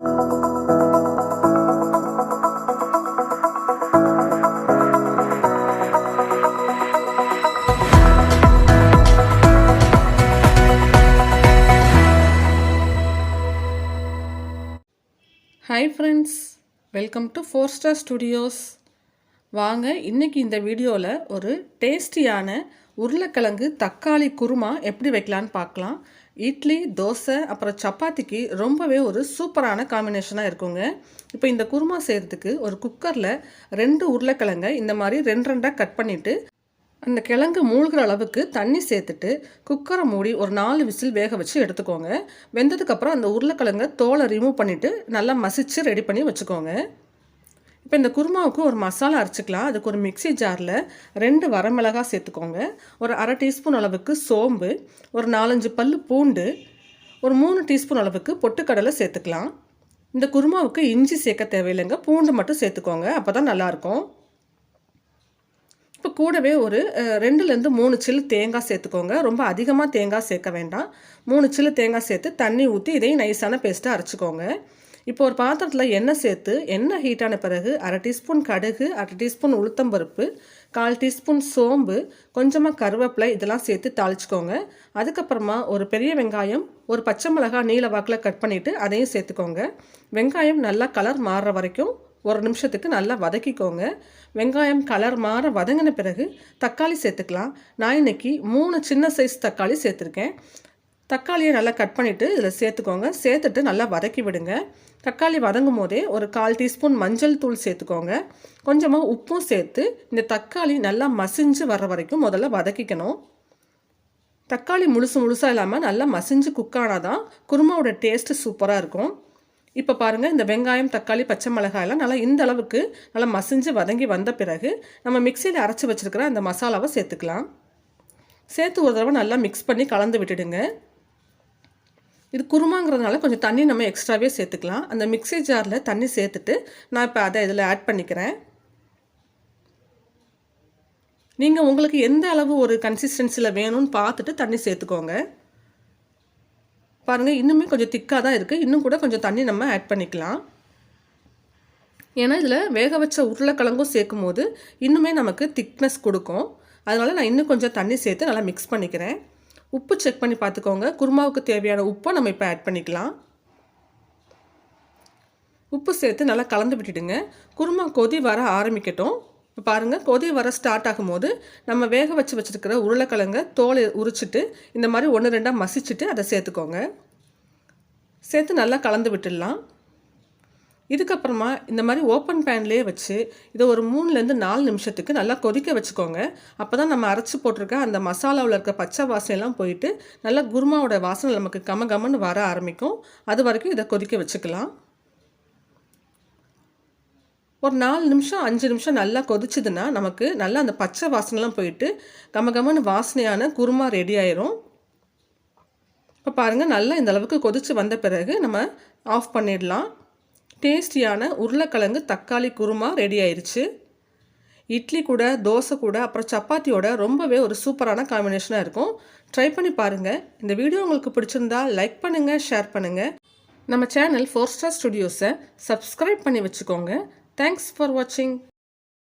Hi friends, welcome to 4 star studios. வாங்க இன்றைக்கி இந்த வீடியோவில் ஒரு டேஸ்டியான உருளைக்கிழங்கு தக்காளி குருமா எப்படி வைக்கலான்னு பார்க்கலாம். இட்லி, தோசை, அப்புறம் சப்பாத்திக்கு ரொம்பவே ஒரு சூப்பரான காம்பினேஷனாக இருக்குங்க. இப்போ இந்த குருமா செய்கிறதுக்கு ஒரு குக்கரில் 2 உருளைக்கிழங்கை இந்த மாதிரி 2 கட் பண்ணிவிட்டு அந்த கிழங்கு மூழ்கிற அளவுக்கு தண்ணி சேர்த்துட்டு குக்கரை மூடி ஒரு 4 விசில் வேக வச்சு எடுத்துக்கோங்க. வெந்ததுக்கப்புறம் அந்த உருளைக்கிழங்கை தோலை ரிமூவ் பண்ணிவிட்டு நல்லா மசிச்சு ரெடி பண்ணி வச்சுக்கோங்க. இப்போ இந்த குருமாவுக்கு ஒரு மசாலா அரைச்சிக்கலாம். அதுக்கு ஒரு மிக்சி ஜாரில் 2 வரமிளகாய் சேர்த்துக்கோங்க, ஒரு அரை டீஸ்பூன் அளவுக்கு சோம்பு, ஒரு 4-5 பல் பூண்டு, ஒரு 3 டீஸ்பூன் அளவுக்கு பொட்டுக்கடலை சேர்த்துக்கலாம். இந்த குருமாவுக்கு இஞ்சி சேர்க்க தேவையில்லைங்க, பூண்டு மட்டும் சேர்த்துக்கோங்க, அப்போ தான் நல்லாயிருக்கும். இப்போ கூடவே ஒரு 2-3 சில்லு தேங்காய் சேர்த்துக்கோங்க. ரொம்ப அதிகமாக தேங்காய் சேர்க்க வேண்டாம். 3 சில்லு தேங்காய் சேர்த்து தண்ணி ஊற்றி இதையும் நைஸான பேஸ்ட்டாக அரைச்சிக்கோங்க. இப்போ ஒரு பாத்திரத்தில் எண்ணெய் சேர்த்து எண்ணெய் ஹீட்டான பிறகு அரை டீஸ்பூன் கடுகு, அரை டீஸ்பூன் உளுத்தம்பருப்பு, 1/4 டீஸ்பூன் சோம்பு, கொஞ்சமாக கருவேப்பிலை இதெல்லாம் சேர்த்து தாளிச்சிக்கோங்க. அதுக்கப்புறமா ஒரு பெரிய வெங்காயம், ஒரு பச்சை மிளகாய் நீல வாக்கில் கட் பண்ணிவிட்டு அதையும் சேர்த்துக்கோங்க. வெங்காயம் நல்லா கலர் மாறுற வரைக்கும் ஒரு நிமிஷத்துக்கு நல்லா வதக்கிக்கோங்க. வெங்காயம் கலர் மாற வதங்கின பிறகு தக்காளி சேர்த்துக்கலாம். நான் இன்றைக்கி 3 சின்ன சைஸ் தக்காளி சேர்த்துருக்கேன். தக்காளியை நல்லா கட் பண்ணிவிட்டு இதில் சேர்த்துக்கோங்க. சேர்த்துட்டு நல்லா வதக்கி விடுங்க. தக்காளி வதங்கும் போதே ஒரு 1/4 டீஸ்பூன் மஞ்சள் தூள் சேர்த்துக்கோங்க. கொஞ்சமாக உப்பும் சேர்த்து இந்த தக்காளி நல்லா மசிஞ்சு வர்ற வரைக்கும் முதல்ல வதக்கிக்கணும். தக்காளி முழுசாக இல்லாமல் நல்லா மசிஞ்சு குக்கானால் தான் குருமாவோட டேஸ்ட்டு சூப்பராக இருக்கும். இப்போ பாருங்கள், இந்த வெங்காயம், தக்காளி, பச்சை மிளகாயெல்லாம் நல்லா இந்த அளவுக்கு நல்லா மசிஞ்சு வதங்கி வந்த பிறகு நம்ம மிக்சியில் அரைச்சி வச்சுருக்கிற அந்த மசாலாவை சேர்த்துக்கலாம். சேர்த்து ஒரு தடவை நல்லா மிக்ஸ் பண்ணி கலந்து விட்டுடுங்க. இது குருமாங்கிறதுனால கொஞ்சம் தண்ணி நம்ம எக்ஸ்ட்ராவே சேர்த்துக்கலாம். அந்த மிக்சி ஜாரில் தண்ணி சேர்த்துட்டு நான் இப்போ அதை இதில் ஆட் பண்ணிக்கிறேன். நீங்கள் உங்களுக்கு எந்த அளவு ஒரு கன்சிஸ்டன்சியில் வேணும்னு பார்த்துட்டு தண்ணி சேர்த்துக்கோங்க. பாருங்கள், இன்னுமே கொஞ்சம் திக்காக தான் இருக்குது. இன்னும் கூட கொஞ்சம் தண்ணி நம்ம ஆட் பண்ணிக்கலாம். ஏன்னா இதில் வேக வச்ச உருளைக்கிழங்கும் சேர்க்கும் போது இன்னுமே நமக்கு திக்னஸ் கொடுக்கும். அதனால் நான் இன்னும் கொஞ்சம் தண்ணி சேர்த்து நல்லா மிக்ஸ் பண்ணிக்கிறேன். உப்பு செக் பண்ணி பார்த்துக்கோங்க. குருமாவுக்கு தேவையான உப்பை நம்ம இப்போ ஆட் பண்ணிக்கலாம். உப்பு சேர்த்து நல்லா கலந்து விட்டுடுங்க. குருமா கொதி வர ஆரம்பிக்கட்டும். இப்போ பாருங்கள், கொதி வர ஸ்டார்ட் ஆகும்போது நம்ம வேக வச்சுருக்கிற உருளைக்கிழங்கை தோலை உரிச்சிட்டு இந்த மாதிரி 1-2 மசிச்சுட்டு அதை சேர்த்துக்கோங்க. சேர்த்து நல்லா கலந்து விட்டுடலாம். இதுக்கப்புறமா இந்த மாதிரி ஓப்பன் பேன்லேயே வச்சு இதை ஒரு 3-4 நிமிஷத்துக்கு நல்லா கொதிக்க வச்சுக்கோங்க. அப்போ தான் நம்ம அரைச்சி போட்டிருக்க அந்த மசாலாவில் இருக்க பச்சை வாசனையெல்லாம் போயிட்டு நல்லா குருமாவோட வாசனை நமக்கு கமன்னு வர ஆரம்பிக்கும். அது வரைக்கும் இதை கொதிக்க வச்சுக்கலாம். ஒரு 4 நிமிஷம் 5 நிமிஷம் நல்லா கொதிச்சுதுன்னா நமக்கு நல்லா அந்த பச்சை வாசனைலாம் போயிட்டு கமன்னு வாசனையான குருமா ரெடி ஆயிரும். இப்போ பாருங்கள், நல்லா இந்த அளவுக்கு கொதிச்சு வந்த பிறகு நம்ம ஆஃப் பண்ணிடலாம். டேஸ்டியான உருளைக்கிழங்கு தக்காளி குருமா ரெடி ஆயிடுச்சு. இட்லி கூட, தோசை கூட, அப்புறம் சப்பாத்தியோட ரொம்பவே ஒரு சூப்பரான காம்பினேஷனாக இருக்கும். ட்ரை பண்ணி பாருங்கள். இந்த வீடியோ உங்களுக்கு பிடிச்சிருந்தா லைக் பண்ணுங்கள், ஷேர் பண்ணுங்கள். நம்ம சேனல் 4 ஸ்டார் ஸ்டுடியோஸை சப்ஸ்கிரைப் பண்ணி வச்சுக்கோங்க. Thanks for watching.